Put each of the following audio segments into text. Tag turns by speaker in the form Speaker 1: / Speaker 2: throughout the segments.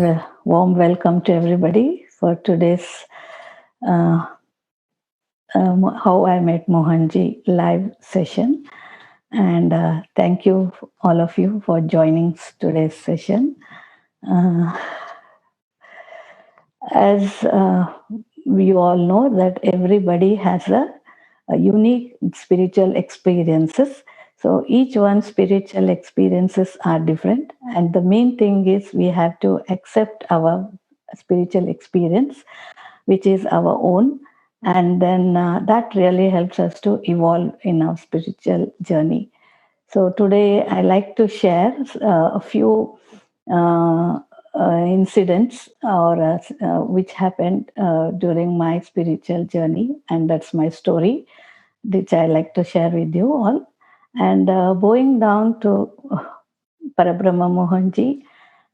Speaker 1: warm welcome to everybody for today's uh, How I Met Mohanji live session. And thank you, all of you, for joining today's session. Uh, as we all know that everybody has a unique spiritual experiences. So each one's spiritual experiences are different, and the main thing is we have to accept our spiritual experience, which is our own, and then that really helps us to evolve in our spiritual journey. So today I like to share a few uh, incidents or which happened during my spiritual journey, and that's my story, which I like to share with you all. And going down to Parabrahma Mohanji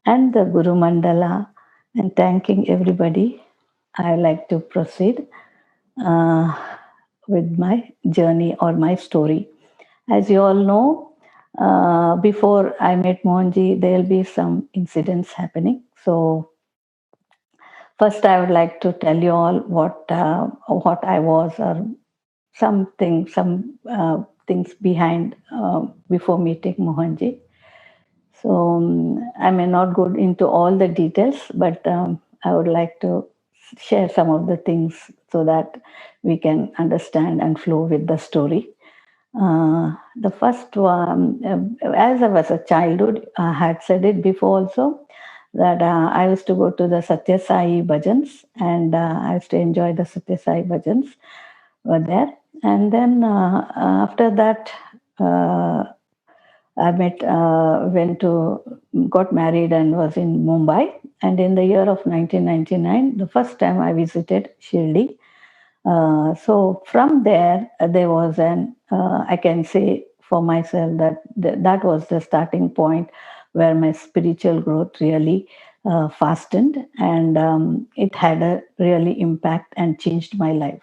Speaker 1: and the Guru Mandala, and thanking everybody, I like to proceed uh, with my journey or my story. As you all know, before I met Mohanji, there'll be some incidents happening. So first, I would like to tell you all what I was, or some things behind before meeting Mohanji. So I may not go into all the details, but I would like to share some of the things so that we can understand and flow with the story. The first one, as I was a childhood, I had said it before also that I used to go to the Satya Sai bhajans, and I used to enjoy the Satya Sai bhajans were there. And then after that, uh, went to, got married and was in Mumbai. And in the year of 1999, the first time I visited Shirdi. So from there, there was I can say for myself that that was the starting point where my spiritual growth really fastened, and it had a really impact and changed my life.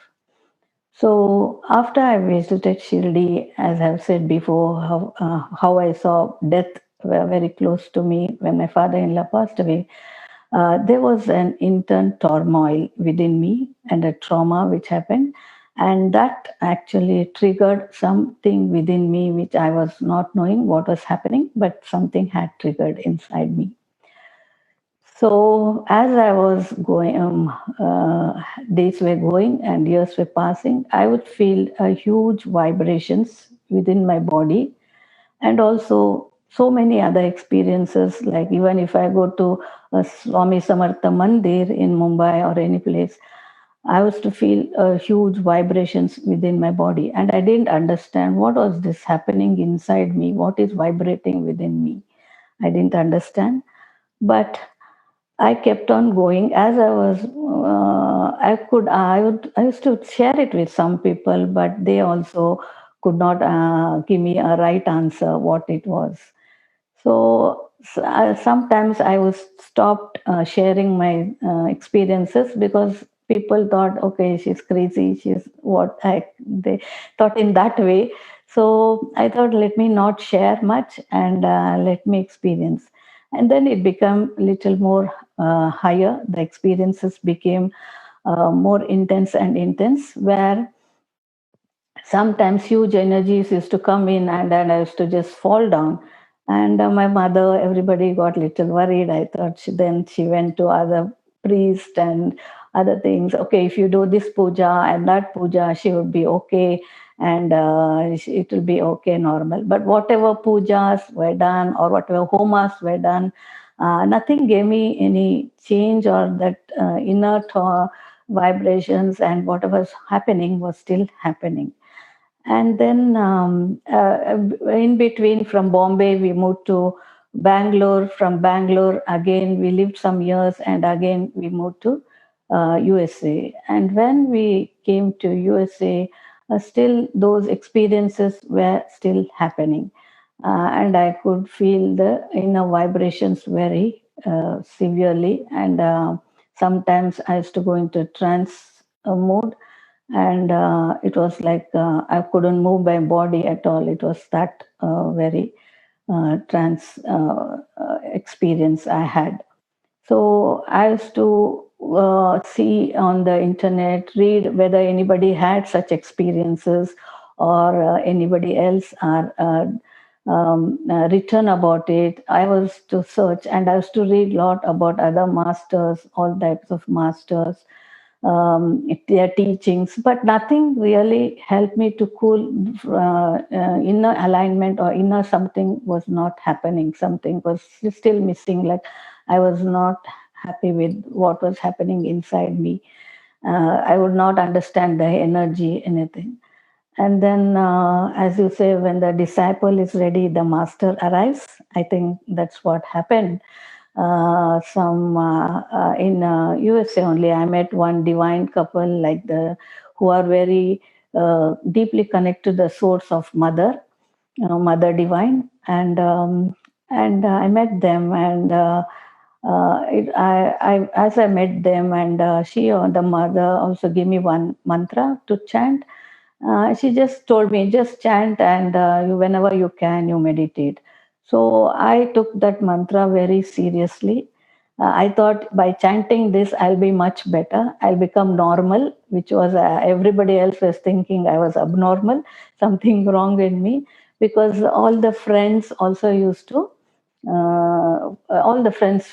Speaker 1: So after I visited Shirdi, as I've said before, how I saw death very close to me when my father-in-law passed away, there was an internal turmoil within me and a trauma which happened. And that actually triggered something within me which I was not knowing what was happening, but something had triggered inside me. So as I was going, days were going and years were passing, I would feel a huge vibrations within my body, and also so many other experiences. Like even if I go to a Swami Samartha Mandir in Mumbai or any place, I was to feel huge vibrations within my body, and I didn't understand what was this happening inside me, what is vibrating within me. I didn't understand, but I kept on going. As I was, I used to share it with some people, but they also could not give me a right answer what it was. So sometimes I was stopped sharing my experiences because people thought, okay, she's crazy. She's what I they thought in that way. So I thought, let me not share much and let me experience. And then it became a little more higher. The experiences became more intense and intense, where sometimes huge energies used to come in, and then I used to just fall down. And my mother, everybody got little worried. I thought then she went to other priest and other things. Okay, if you do this puja and that puja, she would be okay, and it will be okay, normal. But whatever pujas were done or whatever homas were done, nothing gave me any change, or that inner vibrations, and whatever's happening was still happening. And then in between, from Bombay, we moved to Bangalore. From Bangalore, again, we lived some years, and again, we moved to USA. And when we came to USA, still those experiences were still happening. And I could feel the inner vibrations very severely. And sometimes I used to go into trance mode, and it was like I couldn't move my body at all. It was that very trance experience I had. So I used to see on the internet, read whether anybody had such experiences or anybody else are written about it. I was to search and I used to read a lot about other masters, all types of masters, their teachings, but nothing really helped me to cool. Inner alignment or inner something was not happening. Something was still missing. Like I was not happy with what was happening inside me. I would not understand the energy, anything. And then, as you say, when the disciple is ready, the master arrives. I think that's what happened. Some in USA only, I met one divine couple like the who are very deeply connected to the source of Mother, Mother Divine, and I met them and. As I met them, and she or the mother also gave me one mantra to chant. She just told me, just chant and whenever you can, you meditate. So I took that mantra very seriously. I thought by chanting this, I'll be much better. I'll become normal, which was everybody else was thinking I was abnormal, something wrong in me, because all the friends also used to all the friends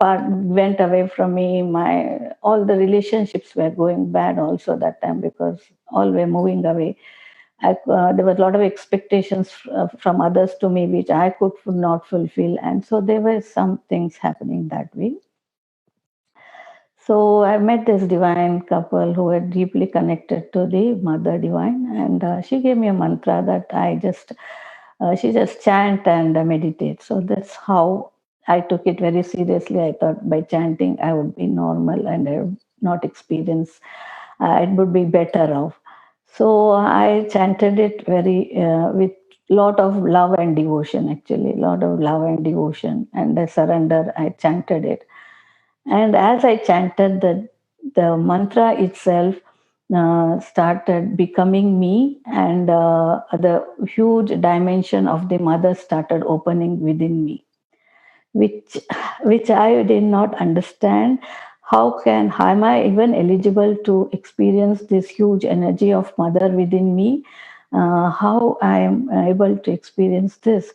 Speaker 1: went away from me. My all the relationships were going bad also that time because all were moving away. There was a lot of expectations from others to me which I could not fulfill, and so there were some things happening that way. So I met this divine couple who were deeply connected to the Mother Divine, and she gave me a mantra that she just chant and meditate. So that's how I took it very seriously. I thought by chanting I would be normal and I would not experience. It would be better off. So I chanted it very with lot of love and devotion. Actually, lot of love and devotion and the surrender. I chanted it, and as I chanted, the mantra itself started becoming me, and the huge dimension of the mother started opening within me, which which I did not understand. How am I even eligible to experience this huge energy of mother within me? How I am able to experience this?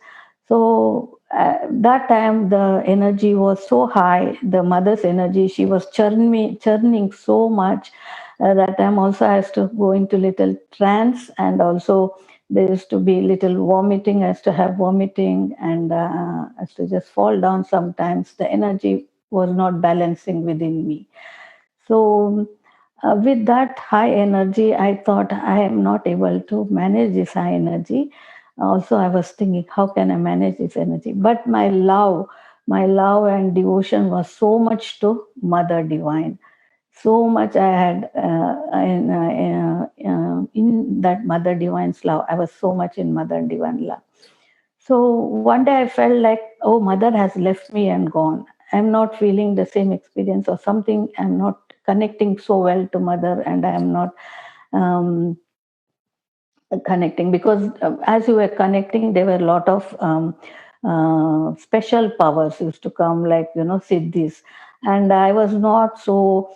Speaker 1: So that time the energy was so high. The mother's energy, she was churning so much. That time also I used to go into little trance, and also there used to be little vomiting. I used to have vomiting, and I used to just fall down sometimes. The energy was not balancing within me. So, with that high energy, I thought I am not able to manage this high energy. Also, I was thinking, how can I manage this energy? But my love and devotion was so much to Mother Divine. So much I had in that Mother Divine's love. I was so much in Mother Divine love. So one day I felt like, oh, Mother has left me and gone. I'm not feeling the same experience or something. I'm not connecting so well to Mother, and I am not um, connecting because as you were connecting, there were a lot of special powers used to come, like siddhis, and I was not so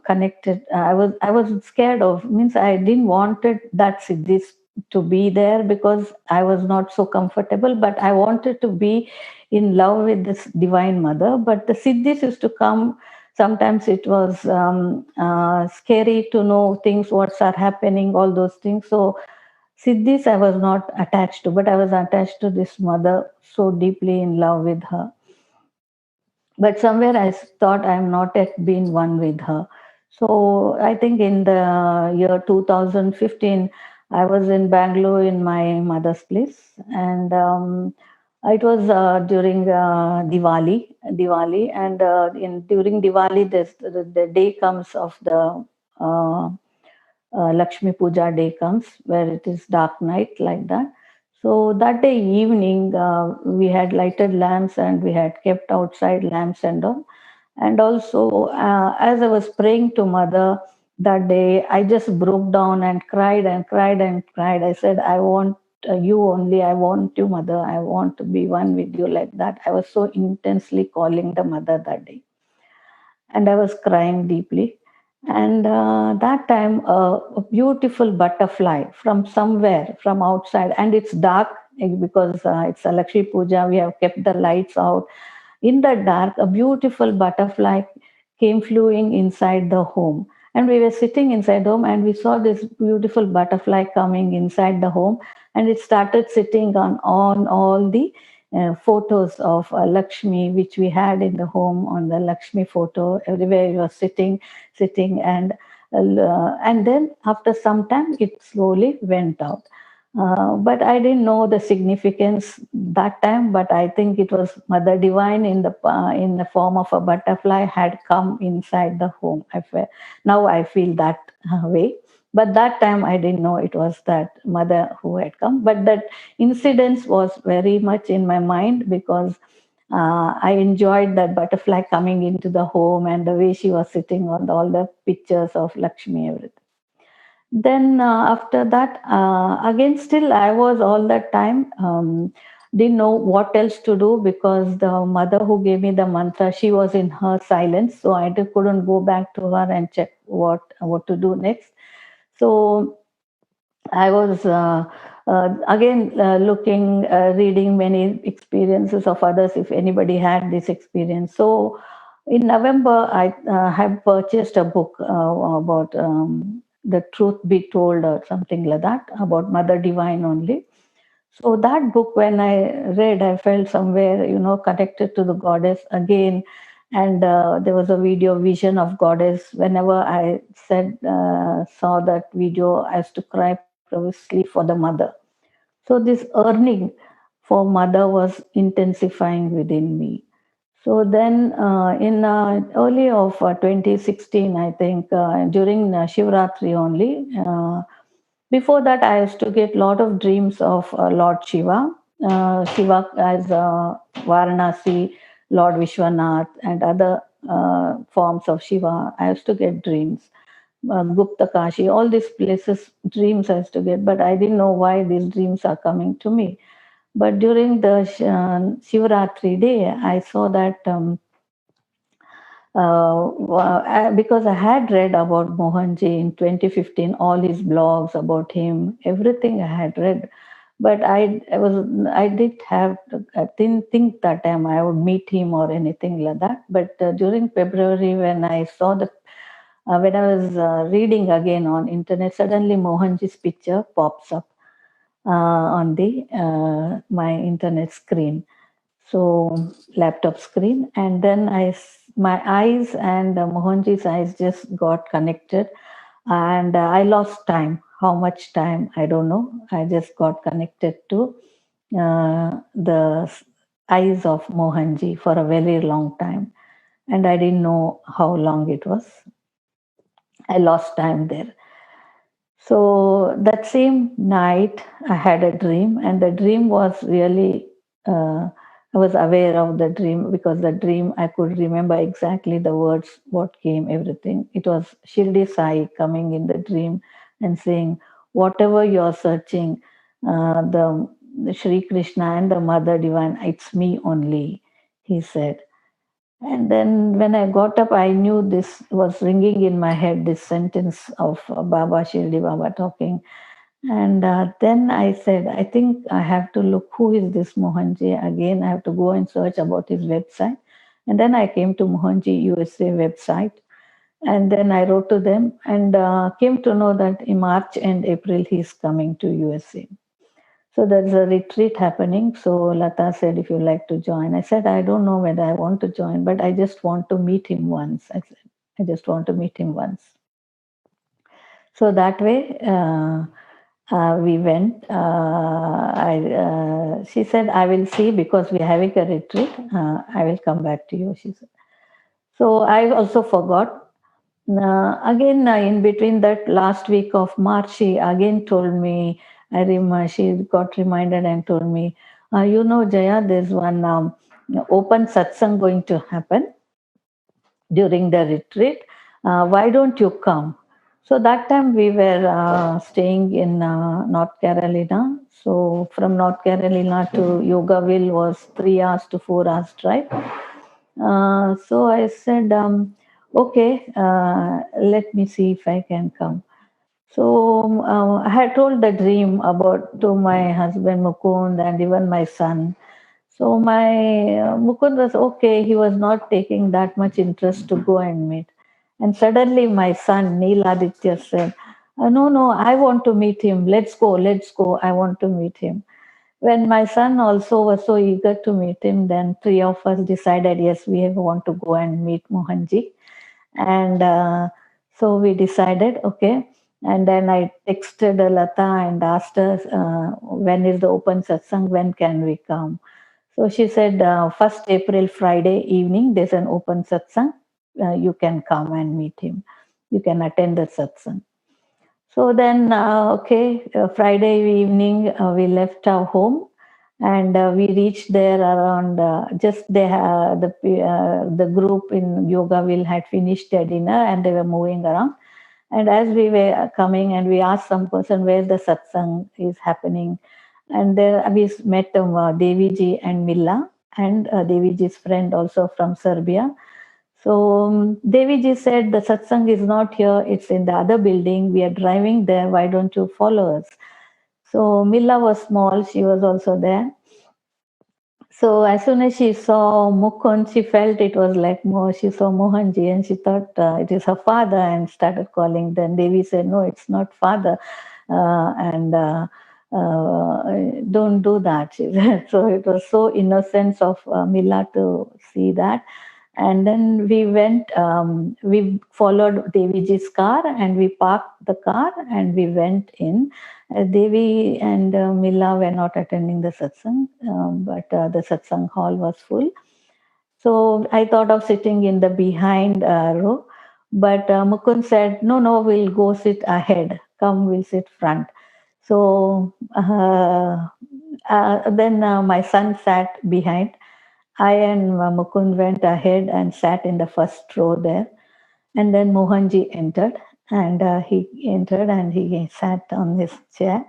Speaker 1: connected. I was scared of, means I didn't wanted that siddhis to be there because I was not so comfortable, but I wanted to be in love with this divine mother. But the siddhis used to come. Sometimes it was scary to know things, what's are happening, all those things. So Siddhis I was not attached to, but I was attached to this mother, so deeply in love with her. But somewhere I thought I'm not yet been one with her. So I think in the year 2015, I was in Bangalore in my mother's place, and it was during Diwali, and in during Diwali, the day comes of the uh, Lakshmi Puja day comes, where it is dark night like that. So that day evening, we had lighted lamps and we had kept outside lamps and all. And also, as I was praying to Mother that day, I just broke down and cried and cried and cried. I said, I want. you only. I want you, mother. I want to be one with you, like that. I was so intensely calling the mother that day, and I was crying deeply. And that time, a beautiful butterfly from somewhere, from outside, and it's dark because it's a Lakshmi Puja. We have kept the lights out. In the dark, a beautiful butterfly came flying inside the home. And we were sitting inside the home, and we saw this beautiful butterfly coming inside the home, and it started sitting on all the photos of Lakshmi, which we had in the home. On the Lakshmi photo, everywhere you was sitting, and then after some time, it slowly went out. But I didn't know the significance that time. But I think it was Mother Divine in the form of a butterfly had come inside the home. Now I feel that way. But that time I didn't know it was that mother who had come. But that incident was very much in my mind because I enjoyed that butterfly coming into the home and the way she was sitting on all the pictures of Lakshmi, everything. Then after that, again, still I was all that time didn't know what else to do because the mother who gave me the mantra, she was in her silence, so couldn't go back to her and check what to do next. So I was again looking, reading many experiences of others if anybody had this experience. So in November, I have purchased a book about the truth be told or something like that about Mother Divine only. So that book, when I read, I felt somewhere, connected to the goddess again. And there was a video vision of goddess. Whenever I saw that video, I used to cry profusely for the mother. So this yearning for mother was intensifying within me. So then, in early of 2016, I think during Shivratri only. Before that, I used to get a lot of dreams of Lord Shiva, Shiva as Varanasi, Lord Vishwanath, and other forms of Shiva. I used to get dreams. Gupta Kashi, all these places, dreams I used to get, but I didn't know why these dreams are coming to me. But during the Shivratri day, I saw that because I had read about Mohanji in 2015, all his blogs about him, everything I had read. But I did have, I didn't think that time I would meet him or anything like that. But during February, when I saw when I was reading again on internet, suddenly Mohanji's picture pops up on the my internet screen, so laptop screen. And then my eyes and Mohanji's eyes just got connected, and I lost time. How much time I don't know. I just got connected to the eyes of Mohanji for a very long time, and I didn't know how long it was. I lost time there. So that same night, I had a dream, and the dream was really, I was aware of the dream because the dream I could remember exactly the words, what came, everything. It was Shirdi Sai coming in the dream and saying, whatever you're searching, the Sri Krishna and the Mother Divine, it's me only, he said. And then when I got up, I knew this was ringing in my head, this sentence of Baba Shirdi Baba talking. And then I said, I think I have to look who is this Mohanji. Again, I have to go and search about his website. And then I came to Mohanji USA website. And then I wrote to them and came to know that in March and April he's coming to USA. So there's a retreat happening. So Lata said, if you like to join. I said, I don't know whether I want to join, but I just want to meet him once. I said, I just want to meet him once. So that way, we went. She said, I will see because we're having a retreat. I will come back to you, she said. So I also forgot. Again, in between that last week of March, she again told me, she got reminded and told me, Jaya, there's one open satsang going to happen during the retreat. Why don't you come? So that time we were staying in North Carolina. So from North Carolina to Yogaville was 3 hours to 4 hours drive. So I said, okay, let me see if I can come. So I had told the dream about to my husband Mukund and even my son. So my Mukund was okay. He was not taking that much interest to go and meet. And suddenly my son Neeladitya said, "No, no, I want to meet him. Let's go, let's go. I want to meet him." When my son also was so eager to meet him, then three of us decided, yes, we want to go and meet Mohanji. And so we decided, okay. And then I texted Lata and asked her, when is the open satsang? When can we come? So she said, 1st April, Friday evening, there's an open satsang. You can come and meet him. You can attend the satsang. So then, okay, Friday evening, we left our home and we reached there around just the group in Yogaville had finished their dinner and they were moving around. And as we were coming and we asked some person where the satsang is happening, and there we met Devi ji and Milla and Devi ji's friend also from Serbia. So Devi ji said the satsang is not here; it's in the other building. We are driving there. Why don't you follow us? So Milla was small; she was also there. So as soon as she saw Mukund, she felt it was like more. She saw Mohanji and she thought it is her father and started calling. Then Devi said, "No, it's not father, and don't do that." She said. So it was so innocent of Mila to see that. And then we followed Deviji's car and we parked the car and we went in. Devi and Mila were not attending the satsang, but the satsang hall was full. So I thought of sitting in the behind row, but Mukund said, "No, no, we'll go sit ahead. Come, we'll sit front." So then my son sat behind. I and Mukund went ahead and sat in the first row there. And then Mohanji entered, and he entered and he sat on his chair.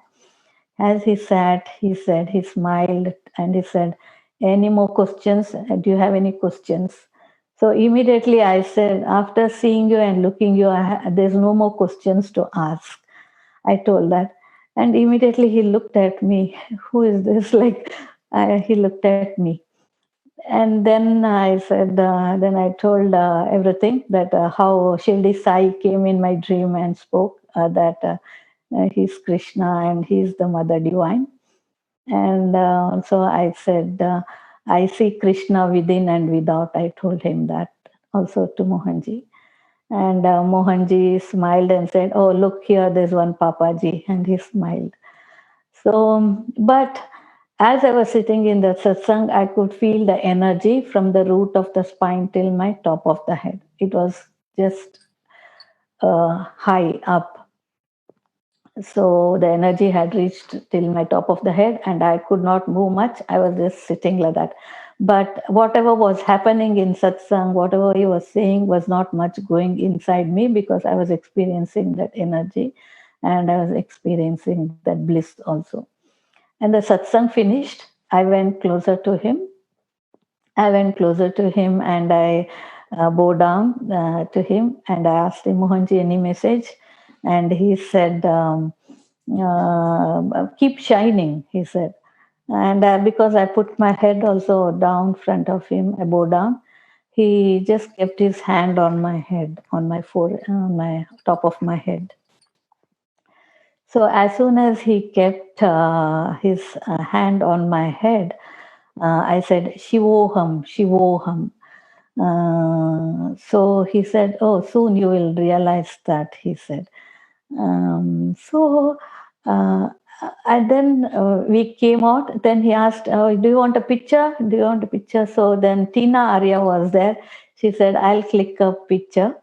Speaker 1: As he sat, he said, he smiled and he said, "Any more questions? Do you have any questions?" So immediately I said, "After seeing you and looking you, there's no more questions to ask." I told that. And immediately he looked at me. Who is this? Like, he looked at me. And then I said, then I told everything that how Shirdi Sai came in my dream and spoke that he's Krishna and he's the Mother Divine. And so I said, I see Krishna within and without. I told him that also to Mohanji. And Mohanji smiled and said, "Oh, look here, there's one Papaji." And he smiled. So, but as I was sitting in the satsang, I could feel the energy from the root of the spine till my top of the head. It was just high up. So the energy had reached till my top of the head, and I could not move much. I was just sitting like that. But whatever was happening in satsang, whatever he was saying, was not much going inside me because I was experiencing that energy and I was experiencing that bliss also. And the satsang finished. I went closer to him. I went closer to him and I bowed down to him and I asked him, "Mohanji, any message?" And he said, "Keep shining," he said. And because I put my head also down front of him, I bowed down. He just kept his hand on my head, on my forehead, on my top of my head. So as soon as he kept his hand on my head, I said, "Shivoham, Shivoham." So he said, "Oh, soon you will realize that," he said. So, and then we came out. Then he asked, "Oh, do you want a picture? Do you want a picture?" So then Tina Arya was there. She said, "I'll click a picture.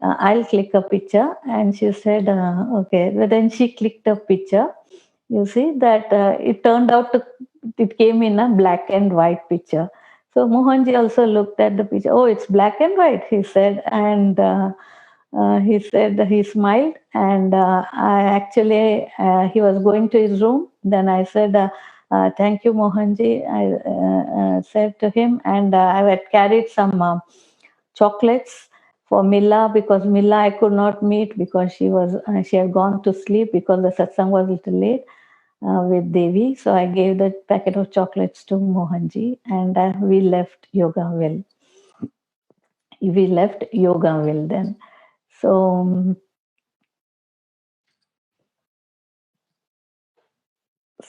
Speaker 1: I'll click a picture." And she said, "Okay." But then she clicked a picture. You see that it turned out to, it came in a black and white picture. So Mohanji also looked at the picture. "Oh, it's black and white," he said. And He said he smiled, and I actually he was going to his room. Then I said, "Thank you, Mohanji." I said to him, and I had carried some chocolates for Milla, because Milla I could not meet because she had gone to sleep because the satsang was a little late with Devi. So I gave the packet of chocolates to Mohanji, and we left Yogaville. We left Yogaville then. So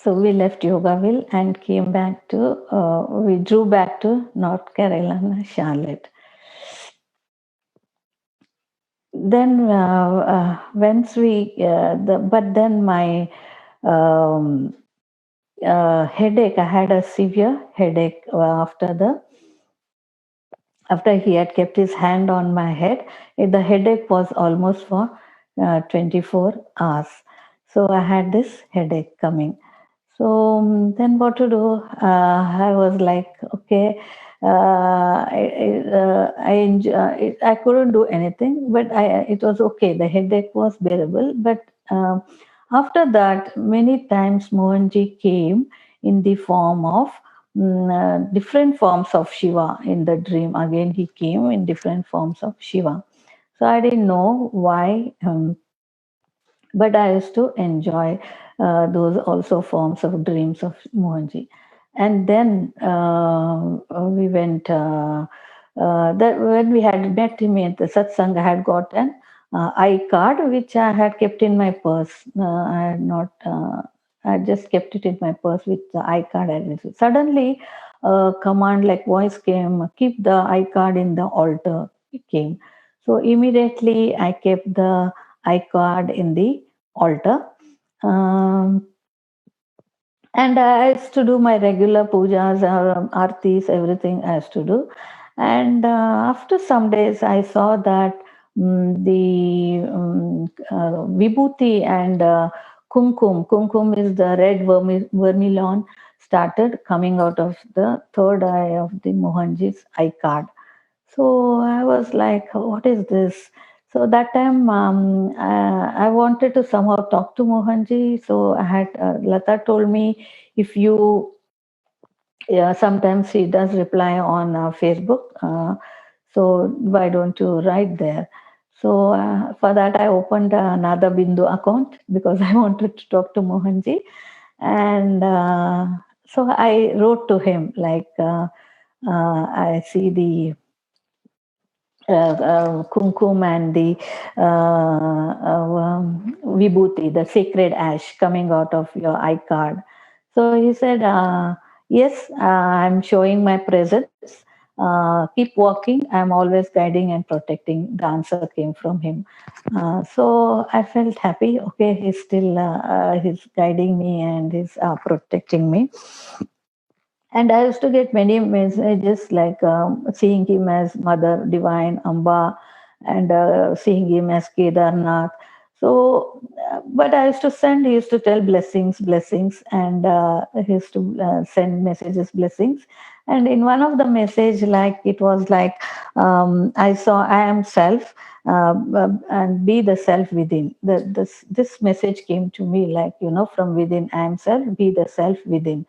Speaker 1: we left Yogaville and came back to, we drew back to North Carolina, Charlotte. Then, once but then my um, headache, I had a severe headache after he had kept his hand on my head. The headache was almost for 24 hours. So I had this headache coming. So then what to do? I was like, okay, I couldn't do anything, but it was okay. The headache was bearable. But after that, many times Mohanji came in the form of different forms of Shiva in the dream. Again, he came in different forms of Shiva. So I didn't know why. But I used to enjoy those also forms of dreams of Mohanji. And then we went, that when we had met him at the satsang, I had got an I-card which I had kept in my purse. I had not, I just kept it in my purse with the I-card I received. Suddenly, a command like voice came, keep the I-card in the altar. It came. So immediately I kept the I-card in the altar. Um, and I used to do my regular pujas or artis, everything I used to do. And after some days, I saw that the vibhuti and kumkum is the red vermilion, started coming out of the third eye of the Mohanji's eye card. So I was like, what is this? So that time I wanted to somehow talk to Mohanji. So I had, Lata told me, if you, yeah, sometimes he does reply on Facebook. So why don't you write there? So for that, I opened another Bindu account because I wanted to talk to Mohanji. And so I wrote to him like, I see the kumkum and the vibhuti, the sacred ash coming out of your eye card. So he said, yes, I'm showing my presence. Keep walking. I'm always guiding and protecting. The answer came from him. So I felt happy. Okay, he's guiding me and he's protecting me. And I used to get many messages like seeing him as Mother Divine, Amba, and seeing him as Kedarnath. So, but I used to send, he used to tell blessings, blessings, and he used to send messages, blessings. And in one of the message, like it was like, I saw, I am self, and be the self within. This message came to me like, from within, I am self, be the self within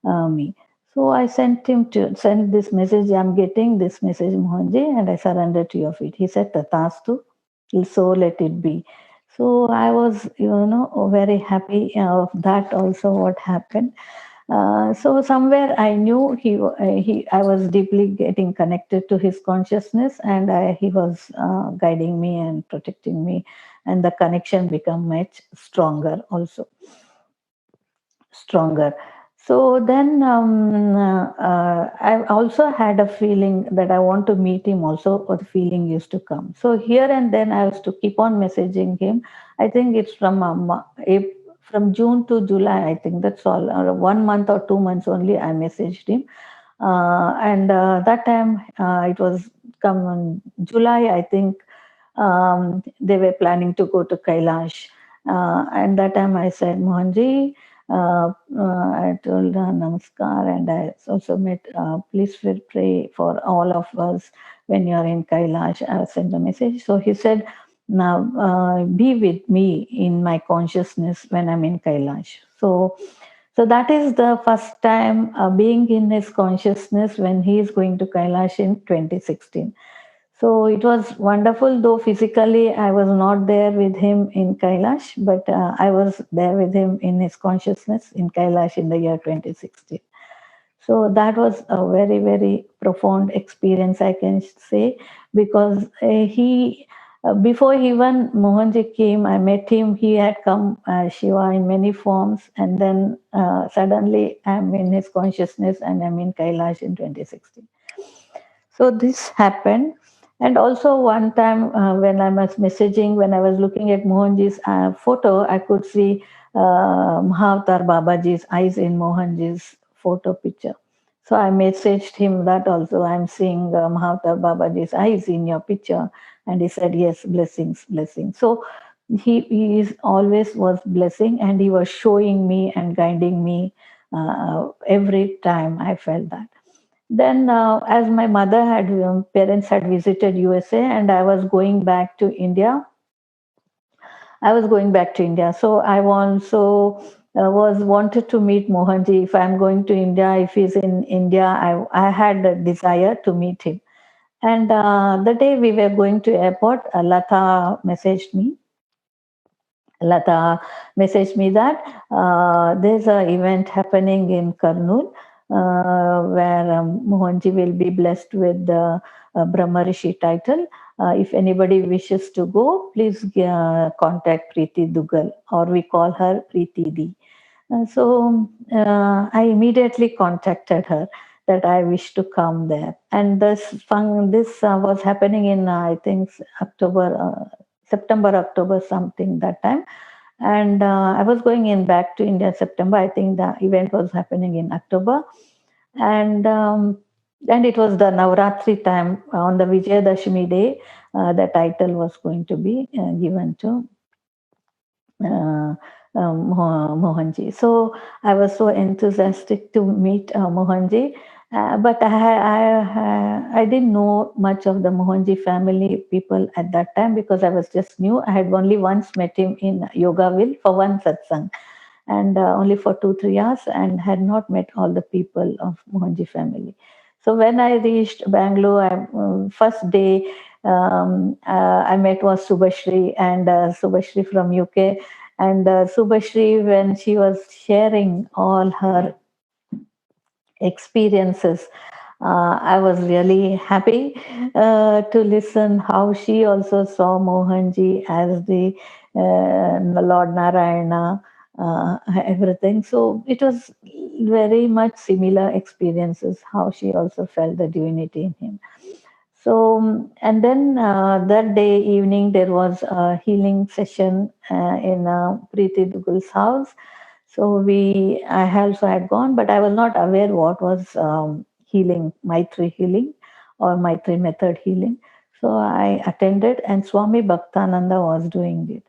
Speaker 1: me. So I sent him to send this message. I'm getting this message, Mohanji, and I surrender to your feet. He said, Tatastu, so let it be. So I was, very happy of that also what happened. So somewhere I knew I was deeply getting connected to his consciousness, and he was guiding me and protecting me, and the connection become much stronger also, stronger. So then I also had a feeling that I want to meet him also, or the feeling used to come. So here and then I used to keep on messaging him. I think it's from June to July, I think that's all, or 1 month or 2 months only I messaged him. And that time it was come in July, I think. They were planning to go to Kailash. And that time I said, Mohanji, I told her namaskar, and I also met, please pray for all of us when you're in Kailash. I sent a message. So he said, now be with me in my consciousness when I'm in Kailash. So that is the first time being in his consciousness when he is going to Kailash in 2016. So it was wonderful, though physically I was not there with him in Kailash, but I was there with him in his consciousness in Kailash in the year 2016. So that was a very, very profound experience, I can say, because before even Mohanji came, I met him. He had come Shiva in many forms, and then suddenly I'm in his consciousness and I'm in Kailash in 2016. So this happened. And also one time when I was messaging, when I was looking at Mohanji's photo, I could see Mahavatar Babaji's eyes in Mohanji's photo picture. So I messaged him that also, I'm seeing Mahavatar Babaji's eyes in your picture. And he said, yes, blessings, blessings. So he is always was blessing, and he was showing me and guiding me every time I felt that. Then, as my mother had parents had visited USA, and I was going back to India. I was going back to India, so I also was wanted to meet Mohanji. If I'm going to India, if he's in India, I had a desire to meet him. And the day we were going to airport, Lata messaged me. Lata messaged me that there's an event happening in Karnool where Mohanji will be blessed with the Brahma Rishi title. If anybody wishes to go, please contact Preeti Dugal, or we call her Preeti D. So I immediately contacted her that I wish to come there. And this was happening in, I think, September, October, something that time. And I was going in back to India September. I think the event was happening in October, and it was the Navratri time on the Vijayadashmi day. The title was going to be given to uh, Mohanji. So I was so enthusiastic to meet Mohanji. But I didn't know much of the Mohanji family people at that time because I was just new. I had only once met him in Yogaville for one satsang, and only for 2 3 hours, and had not met all the people of Mohanji family. So when I reached Bangalore, first day I met was Subhashri, and Subhashri from UK. And Subhashri, when she was sharing all her experiences, I was really happy to listen how she also saw Mohanji as the Lord Narayana, everything. So it was very much similar experiences, how she also felt the divinity in him. So, and then that day evening, there was a healing session in Preeti Dugal's house. So I also had gone, but I was not aware what was healing, Maitri healing or Maitri method healing. So I attended, and Swami Bhaktananda was doing it.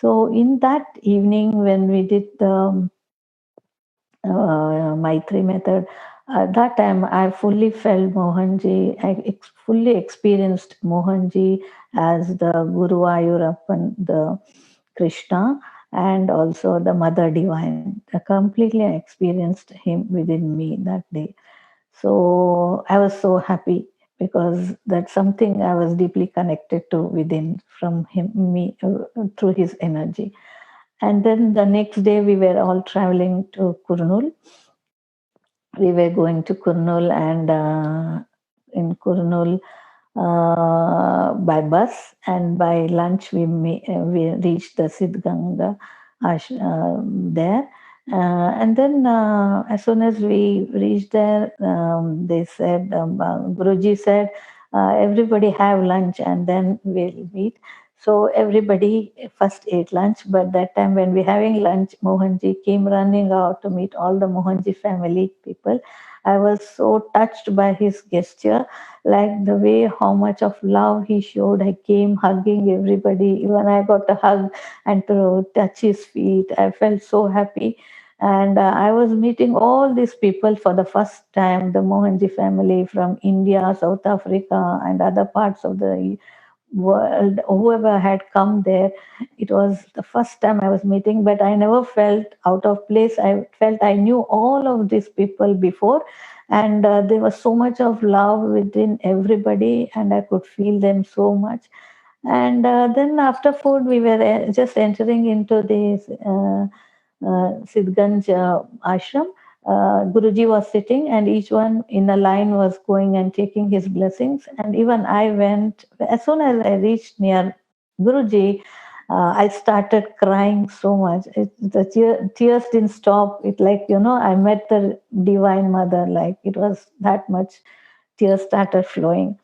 Speaker 1: So in that evening, when we did the Maitri method, at that time I fully felt Mohanji, fully experienced Mohanji as the Guru Ayurappan, the Krishna, and also the Mother Divine. I completely experienced him within me that day. So I was so happy because that's something I was deeply connected to within from him, me, through his energy. And then the next day we were all traveling to Kurnool. We were going to Kurnool, and in Kurnool by bus, and by lunch we reached the Siddhganga there. And then as soon as we reached there, they said, Guruji said, everybody have lunch and then we'll meet. So everybody first ate lunch, but that time when we having lunch, Mohanji came running out to meet all the Mohanji family people. I was so touched by his gesture, like the way how much of love he showed. I came hugging everybody. Even I got a hug and to touch his feet. I felt so happy. And I was meeting all these people for the first time, the Mohanji family from India, South Africa, and other parts of the world, whoever had come there. It was the first time I was meeting, but I never felt out of place. I felt I knew all of these people before, and there was so much of love within everybody, and I could feel them so much. And then after food, we were just entering into this Sidganj ashram. Guruji was sitting, and each one in a line was going and taking his blessings. And even I went, as soon as I reached near Guruji, I started crying so much. Tears didn't stop. It like, I met the Divine Mother, like it was that much. Tears started flowing.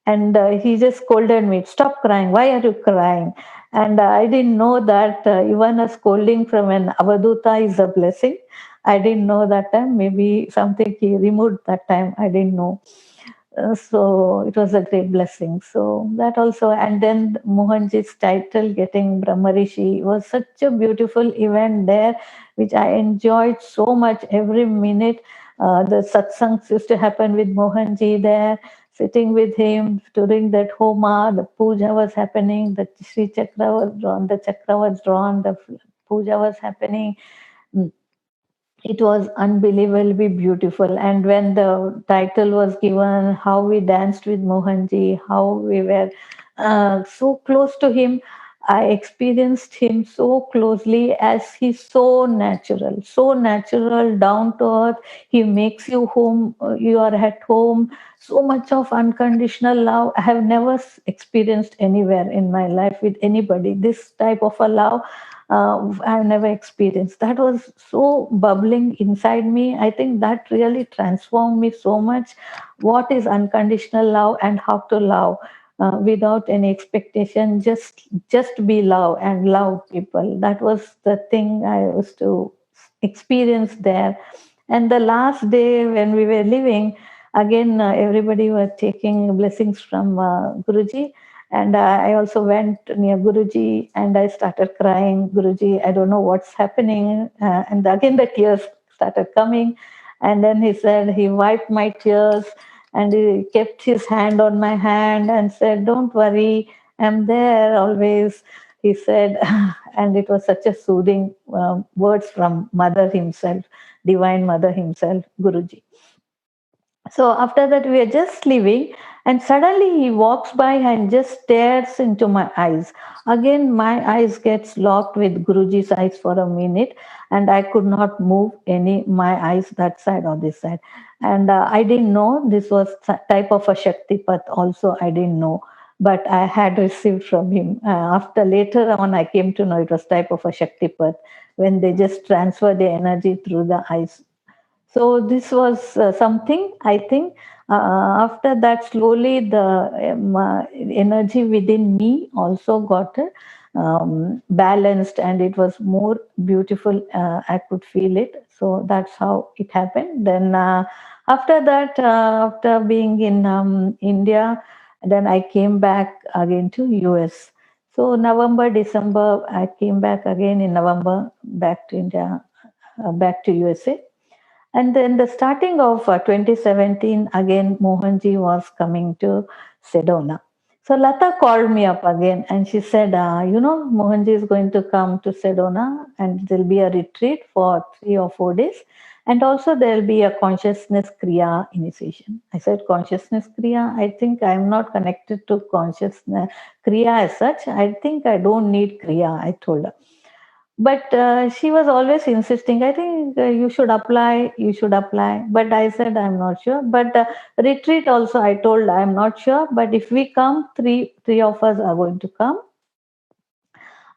Speaker 1: And he just scolded me, "Stop crying. Why are you crying?" And I didn't know that even a scolding from an avaduta is a blessing. I didn't know that time. Maybe something he removed that time. I didn't know. So it was a great blessing. So that also, and then Mohanji's title getting Brahmarishi was such a beautiful event there, which I enjoyed so much every minute. The satsangs used to happen with Mohanji there, sitting with him during that homa. The puja was happening, the Sri Chakra was drawn, the Chakra was drawn, the puja was happening. Mm, it was unbelievably beautiful. And when the title was given, how we danced with Mohanji, how we were so close to him. I experienced him so closely, as he's so natural, down to earth. He makes you home, you are at home. So much of unconditional love. I have never experienced anywhere in my life with anybody. This type of a love I've never experienced. That was so bubbling inside me. I think that really transformed me so much. What is unconditional love and how to love without any expectation? Just be love and love people. That was the thing I was to experience there. And the last day when we were leaving, again everybody was taking blessings from Guruji, and I also went near Guruji and I started crying. Guruji, I don't know what's happening. And again, the tears started coming. And then he said, he wiped my tears and he kept his hand on my hand and said, "Don't worry, I'm there always." He said, and it was such a soothing words from Mother himself, Divine Mother himself, Guruji. So after that, we are just leaving, and suddenly he walks by and just stares into my eyes. Again, my eyes gets locked with Guruji's eyes for a minute, and I could not move any my eyes that side or this side. And I didn't know this was type of a Shakti Path. Also, I didn't know, but I had received from him. After later on, I came to know it was type of a Shakti Path when they just transfer the energy through the eyes. So this was something I think. After that, slowly the energy within me also got balanced, and it was more beautiful. I could feel it. So that's how it happened. Then after that, after being in India, then I came back again to US. So November, December, I came back again in November, back to India, back to USA. And then the starting of 2017, again, Mohanji was coming to Sedona. So Lata called me up again and she said, Mohanji is going to come to Sedona and there'll be a retreat for 3 or 4 days. And also there'll be a consciousness Kriya initiation. I said, consciousness Kriya? I think I'm not connected to consciousness Kriya as such. I think I don't need Kriya, I told her. But she was always insisting, I think you should apply. But I said, I'm not sure. But retreat also, I told, I'm not sure. But if we come, three of us are going to come.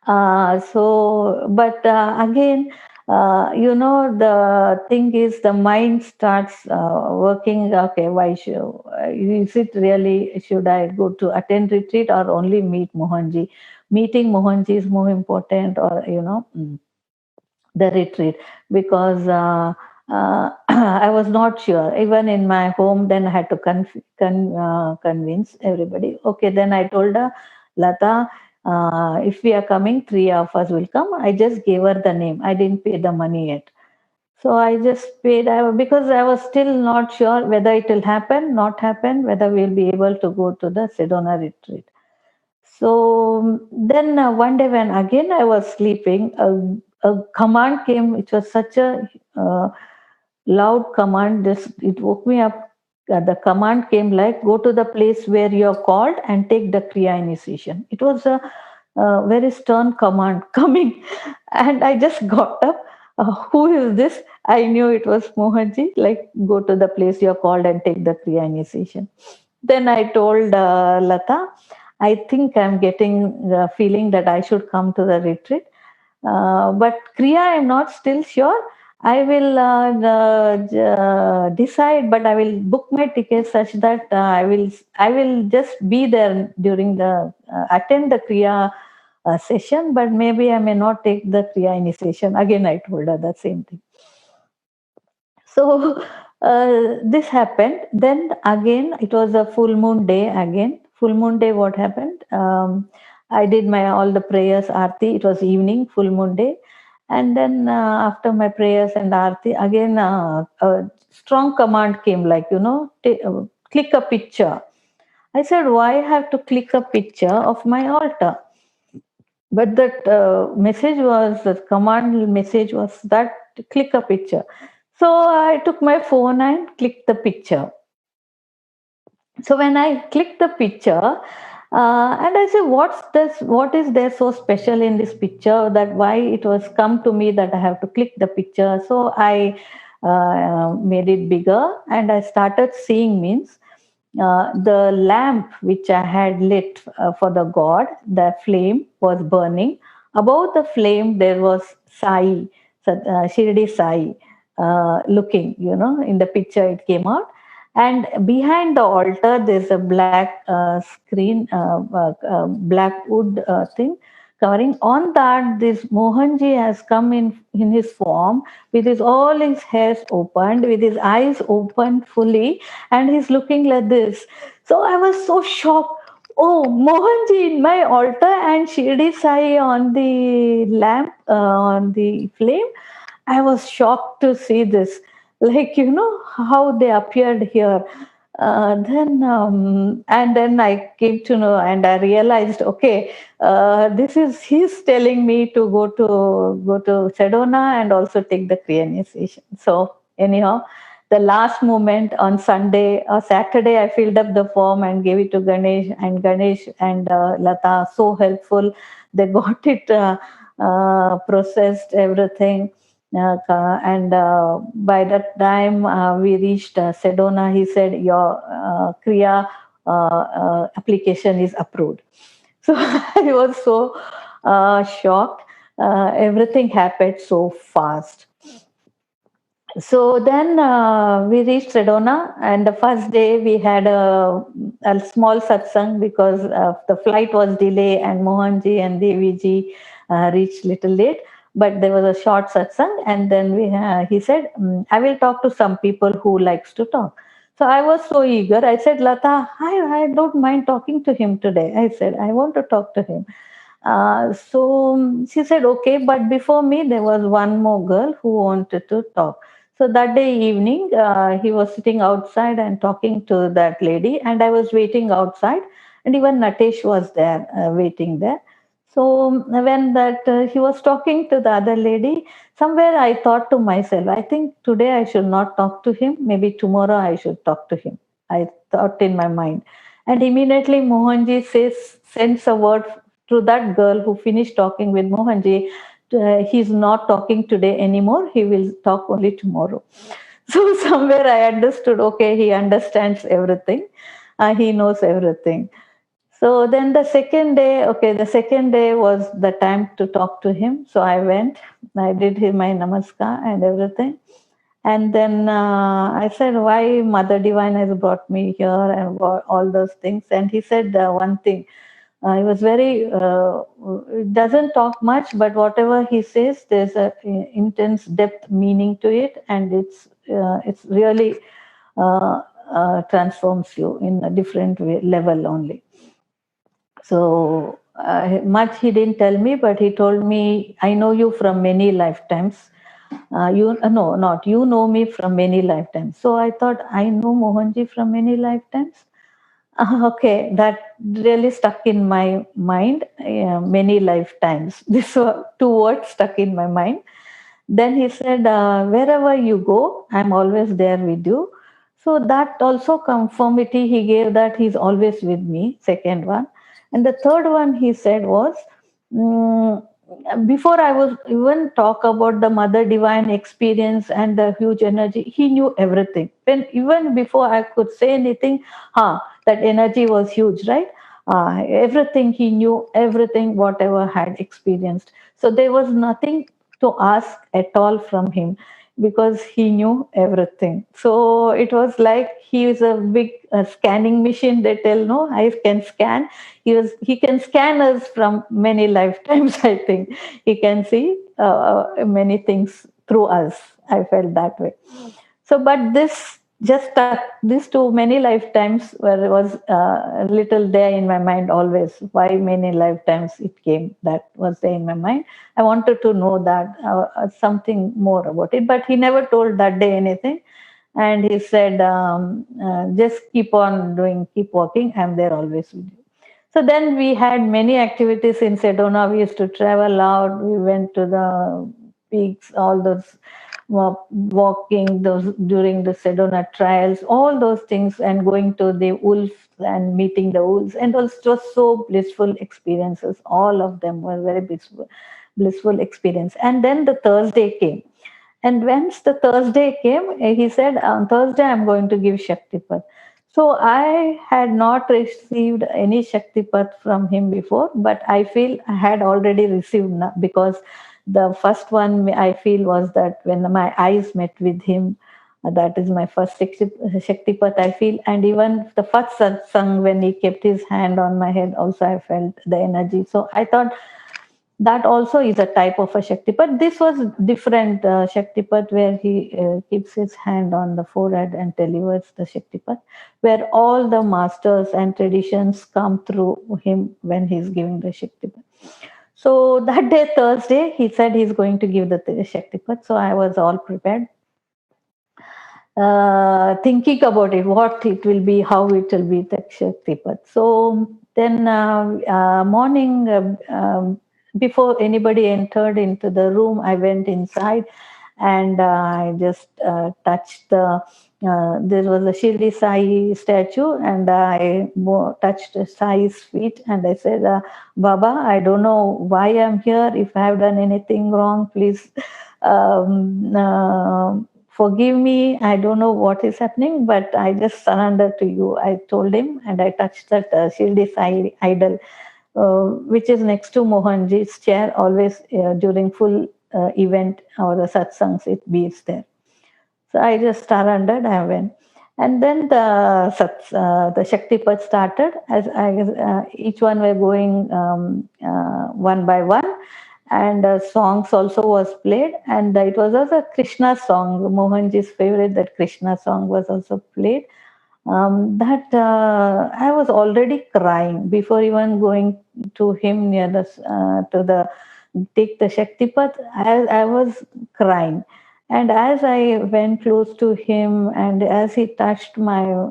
Speaker 1: But again, the thing is, the mind starts working. Okay, why should, is it really, should I go to attend retreat or only meet Mohanji? Meeting Mohanji is more important, or, the retreat, because I was not sure. Even in my home, then I had to convince everybody. Okay, then I told her, Lata, if we are coming, three of us will come. I just gave her the name. I didn't pay the money yet. So I just paid because I was still not sure whether it will happen, not happen, whether we'll be able to go to the Sedona retreat. So then one day when again I was sleeping, a command came. It was such a loud command. This it woke me up. The command came like, go to the place where you're called and take the Kriya initiation. It was a very stern command coming, and I just got up. Who is this? I knew it was Mohanji. Like, go to the place you're called and take the Kriya initiation. Then I told Lata, I think I'm getting the feeling that I should come to the retreat. But Kriya, I'm not still sure. I will decide, but I will book my ticket such that I will just be there during the attend the Kriya session, but maybe I may not take the Kriya initiation. Again, I told her the same thing. So this happened. Then again, it was a full moon day. Again, full moon day. What happened? I did my all the prayers, aarti. It was evening, full moon day, and then after my prayers and aarti, again a strong command came, like, click a picture. I said, why I have to click a picture of my altar? But that message was, the command message was that click a picture. So I took my phone and clicked the picture. So when I clicked the picture, and I said, what's this? What is there so special in this picture that why it was come to me that I have to click the picture? So I made it bigger and I started seeing, means the lamp which I had lit for the god, the flame was burning. Above the flame, there was Sai, Shirdi Sai, looking, in the picture it came out. And behind the altar, there's a black screen, black wood thing covering. On that, this Mohanji has come in his form with his all his hairs opened, with his eyes open fully, and he's looking like this. So I was so shocked. Oh, Mohanji in my altar and Shirdi Sai on the lamp, on the flame. I was shocked to see this. Like, how they appeared here. And then I came to know and I realized, okay, this is he's telling me to go to Sedona and also take the Kriya initiation. So anyhow, the last moment on Sunday or Saturday, I filled up the form and gave it to Ganesh and Lata. So helpful. They got it processed, everything. And by that time we reached Sedona, he said, your Kriya application is approved. So I was so shocked. Everything happened so fast. So then we reached Sedona, and the first day we had a small satsang because the flight was delayed and Mohanji and Deviji reached little late. But there was a short satsang, and then he said, "I will talk to some people who likes to talk." So I was so eager. I said, "Lata, I don't mind talking to him today." I said, "I want to talk to him." So she said, okay, but before me, there was one more girl who wanted to talk. So that day evening, he was sitting outside and talking to that lady, and I was waiting outside, and even Natesh was there, waiting there. So when that he was talking to the other lady, somewhere I thought to myself, I think today I should not talk to him. Maybe tomorrow I should talk to him. I thought in my mind. And immediately Mohanji sends a word to that girl who finished talking with Mohanji. He's not talking today anymore. He will talk only tomorrow. So somewhere I understood, okay, he understands everything. He knows everything. So then the second day was the time to talk to him. So I went, I did my namaskar and everything. And then I said, why Mother Divine has brought me here and all those things. And he said one thing. He was very, doesn't talk much, but whatever he says, there's a intense depth meaning to it. And it's really transforms you in a different level only. So much he didn't tell me, but he told me, I know you from many lifetimes. No, not you know me from many lifetimes. So I thought, I know Mohanji from many lifetimes. Okay, that really stuck in my mind many lifetimes. These were two words stuck in my mind. Then he said, wherever you go, I'm always there with you. So that also conformity he gave, that he's always with me, second one. And the third one he said was, mm, before I was even talk about the Mother Divine experience and the huge energy, he knew everything. When even before I could say anything, that energy was huge, right? Everything he knew, everything whatever had experienced. So there was nothing to ask at all from him because he knew everything. So it was like he was a big scanning machine. They tell, no, I can scan. He can scan us from many lifetimes. I think he can see many things through us. I felt that way. So, but this just stuck. These two many lifetimes where it was a little there in my mind always. Why many lifetimes it came? That was there in my mind. I wanted to know that something more about it, but he never told that day anything. And he said, just keep on doing, keep walking. I'm there always with you. So then we had many activities in Sedona. We used to travel out. We went to the peaks, all those walking those during the Sedona trials, all those things, and going to the wolves and meeting the wolves, and also it was so blissful experiences. All of them were very blissful experience. And then the Thursday came, and once the Thursday came, he said, on Thursday, I'm going to give Shaktipat. So I had not received any Shaktipat from him before, but I feel I had already received because the first one I feel was that when my eyes met with him, that is my first Shaktipat I feel. And even the first satsang, when he kept his hand on my head, also I felt the energy. So I thought, that also is a type of a Shaktipat. This was different Shaktipat where he keeps his hand on the forehead and delivers the Shaktipat, where all the masters and traditions come through him when he's giving the Shaktipat. So that day, Thursday, he said he's going to give the Shaktipat. So I was all prepared, thinking about it, what it will be, how it will be, the Shaktipat. So then, morning, before anybody entered into the room, I went inside and I just touched there was a Shirdi Sai statue, and I touched Sai's feet and I said, Baba, I don't know why I'm here. If I have done anything wrong, please forgive me. I don't know what is happening, but I just surrender to you. I told him, and I touched that Shirdi Sai idol, which is next to Mohanji's chair, always during full event or the satsangs, it beats there. So I just surrendered, I went. And then the Shaktipat started, as each one were going one by one, and songs also was played, and it was also a Krishna song, Mohanji's favorite, that Krishna song was also played. That I was already crying before even going to him near the to the take the Shaktipat. I was crying, and as I went close to him, and as he touched my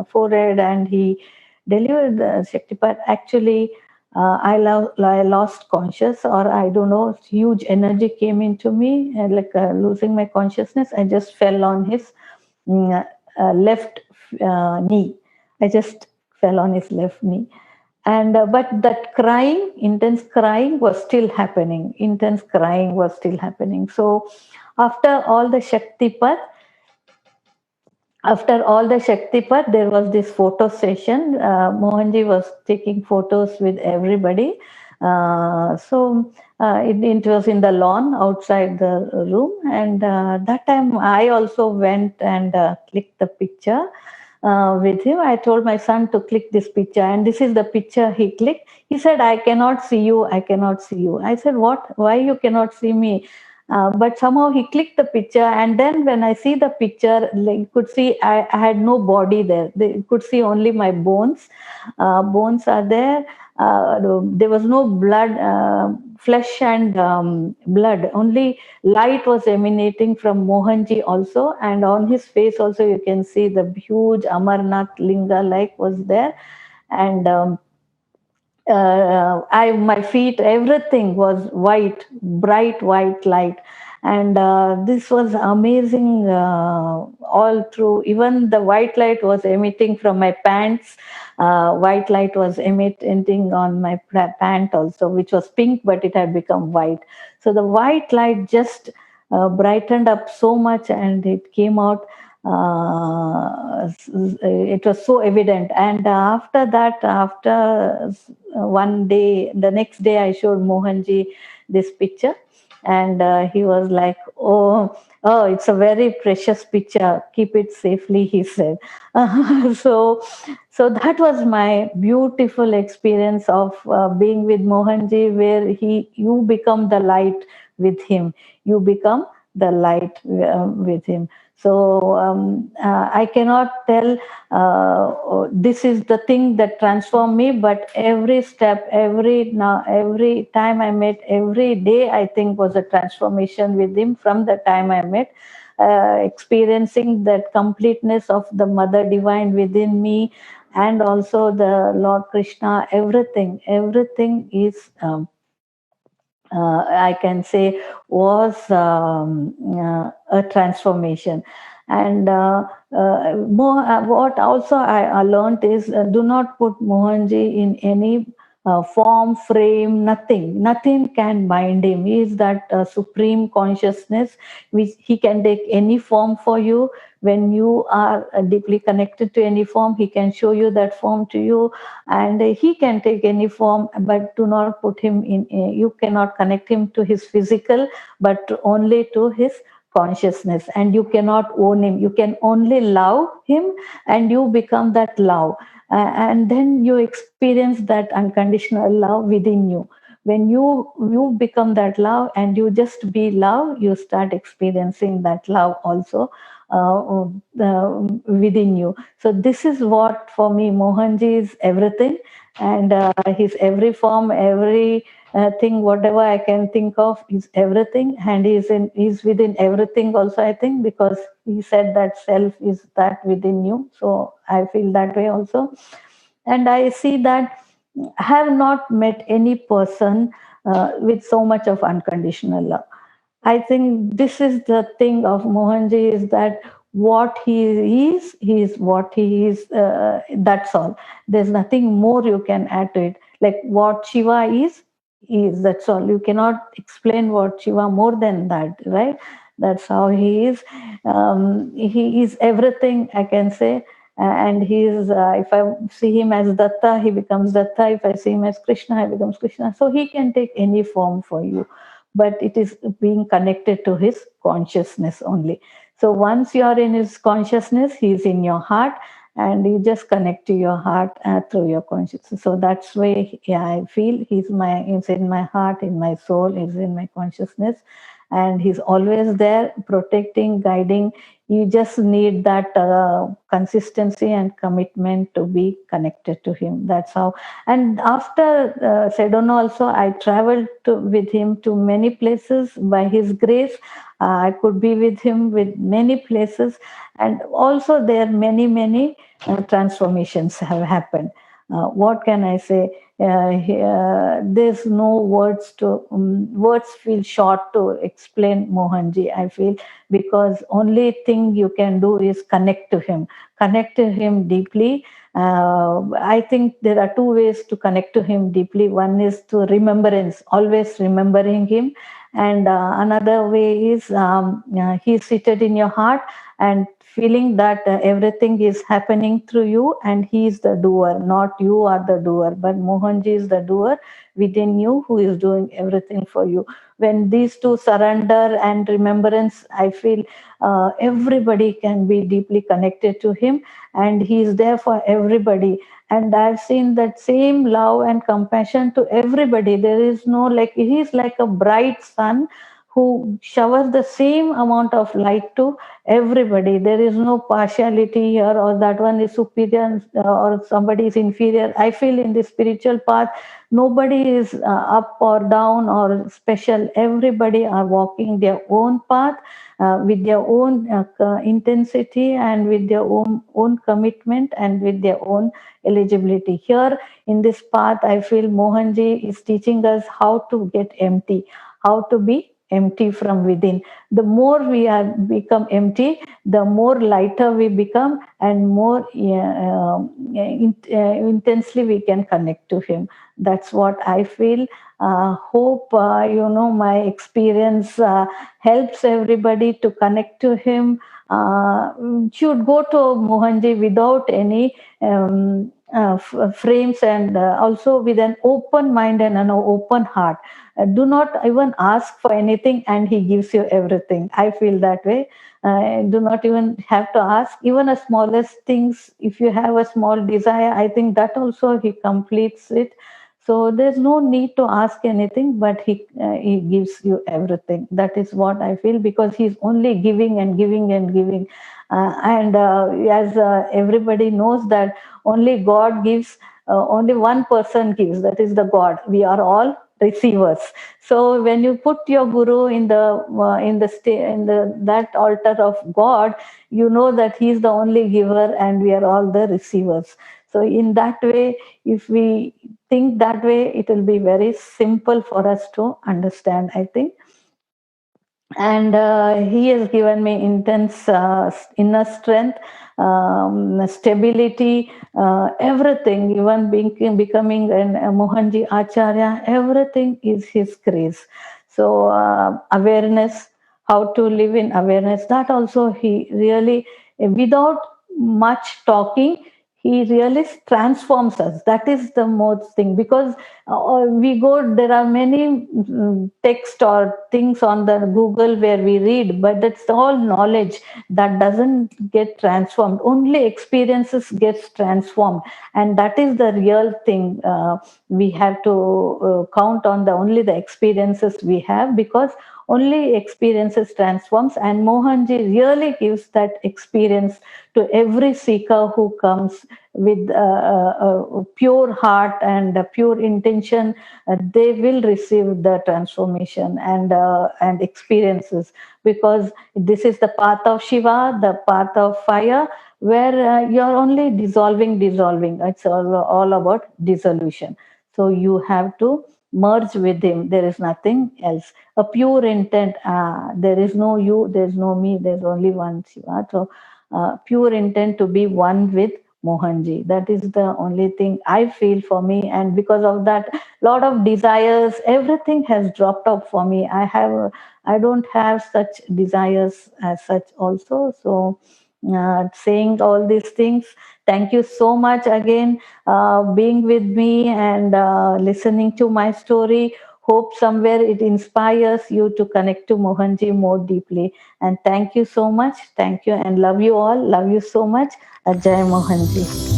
Speaker 1: forehead and he delivered the Shaktipat, actually. I lost conscious, or I don't know, huge energy came into me, like losing my consciousness. I just fell on his mm, left knee. I just fell on his left knee. And but that crying, intense crying was still happening. Intense crying was still happening. So after all the Shaktipat, there was this photo session. Mohanji was taking photos with everybody. It was in the lawn outside the room, and that time I also went and clicked the picture with him. I told my son to click this picture, and this is the picture he clicked. He said, "I cannot see you. I cannot see you." I said, "What? Why you cannot see me?" But somehow he clicked the picture, and then when I see the picture, like you could see I had no body there. They could see only my bones. Bones are there. There was no blood, flesh and blood. Only light was emanating from Mohanji also, and on his face also you can see the huge Amarnath linga like was there, and I my feet, everything was white, bright white light, and this was amazing all through. Even the white light was emitting from my pants. White light was emitting on my pant also, which was pink, but it had become white. So the white light just brightened up so much, and it came out. It was so evident, and after that, after one day, the next day, I showed Mohanji this picture, and he was like, "Oh, it's a very precious picture. Keep it safely," he said. so, so that was my beautiful experience of being with Mohanji, where you become the light with him. You become the light with him. So I cannot tell this is the thing that transformed me, but every step, every time I met, every day I think was a transformation with him from the time I met. Experiencing that completeness of the Mother Divine within me, and also the Lord Krishna, everything is I can say was a transformation. And what also I learned is do not put Mohanji in any form, frame, nothing can bind him. He is that supreme consciousness, which he can take any form for you. When you are deeply connected to any form, he can show you that form to you, and he can take any form, but do not put him in you cannot connect him to his physical, but only to his consciousness. And you cannot own him, you can only love him, and you become that love. And then you experience that unconditional love within you. When you become that love, and you just be love, you start experiencing that love also within you. So this is what, for me, Mohanji is everything, and his every form, every thing, whatever I can think of, is everything, and he's within everything also. I think because he said that self is that within you, so I feel that way also. And I see that I have not met any person with so much of unconditional love. I think this is the thing of Mohanji, is that what he is what he is. That's all. There's nothing more you can add to it. Like what Shiva is, he is. That's all. You cannot explain what Shiva more than that, right? That's how he is. He is everything, I can say. And he is. If I see him as Datta, he becomes Datta. If I see him as Krishna, he becomes Krishna. So he can take any form for you, but it is being connected to his consciousness only. So once you are in his consciousness, he is in your heart, and you just connect to your heart through your consciousness. So that's way, yeah, I feel he's in my heart, in my soul, he's in my consciousness, and he's always there, protecting, guiding. You just need that consistency and commitment to be connected to him. That's how. And after Sedona also, I traveled with him to many places. By his grace, I could be with him with many places. And also there many transformations have happened. What can I say? There's no words to words feel short to explain Mohanji, I feel, because only thing you can do is connect to him deeply. I think there are two ways to connect to him deeply. One is to remembrance, always remembering him, and another way is he's seated in your heart, and feeling that everything is happening through you, and he is the doer, not you are the doer, but Mohanji is the doer within you, who is doing everything for you. When these two surrender and remembrance, I feel everybody can be deeply connected to him, and he is there for everybody. And I've seen that same love and compassion to everybody. There is no, like, he is like a bright sun who showers the same amount of light to everybody. There is no partiality here, or that one is superior or somebody is inferior. I feel in the spiritual path, nobody is up or down or special. Everybody are walking their own path with their own intensity and with their own commitment and with their own eligibility. Here in this path, I feel Mohanji is teaching us how to get empty, how to be empty from within. The more we are become empty, the more lighter we become, and more intensely we can connect to him. That's what I feel. Hope my experience helps everybody to connect to him. Should go to Mohanji without any frames, and also with an open mind and an open heart. Do not even ask for anything, and he gives you everything. I feel that way. Do not even have to ask, even a smallest things. If you have a small desire, I think that also he completes it. So there's no need to ask anything, but he gives you everything. That is what I feel, because he's only giving and giving and giving. And as everybody knows that only God gives, only one person gives, that is the God. We are all receivers. So when you put your guru in the that altar of God, you know that he is the only giver and we are all the receivers. So in that way, if we think that way, it will be very simple for us to understand, I think. And he has given me intense inner strength, stability, everything. Even becoming a Mohanji Acharya, everything is his grace. So awareness, how to live in awareness, that also he really, without much talking, he really transforms us. That is the most thing, because we go, there are many text or things on the Google where we read, but that's all knowledge that doesn't get transformed. Only experiences gets transformed, and that is the real thing. We have to count on the only the experiences we have, because only experiences transforms, and Mohanji really gives that experience to every seeker who comes with a pure heart and a pure intention. They will receive the transformation and experiences, because this is the path of Shiva, the path of fire, where you're only dissolving. It's all about dissolution. So you have to merge with him. There is nothing else. A pure intent. There is no you, there's no me, there's only one Shiva. So pure intent to be one with Mohanji. That is the only thing I feel for me. And because of that, lot of desires, everything has dropped off for me. I don't have such desires as such also. So saying all these things, thank you so much again, being with me and listening to my story. Hope somewhere it inspires you to connect to Mohanji more deeply. And thank you so much. Thank you, and love you all. Love you so much. Jai Mohanji.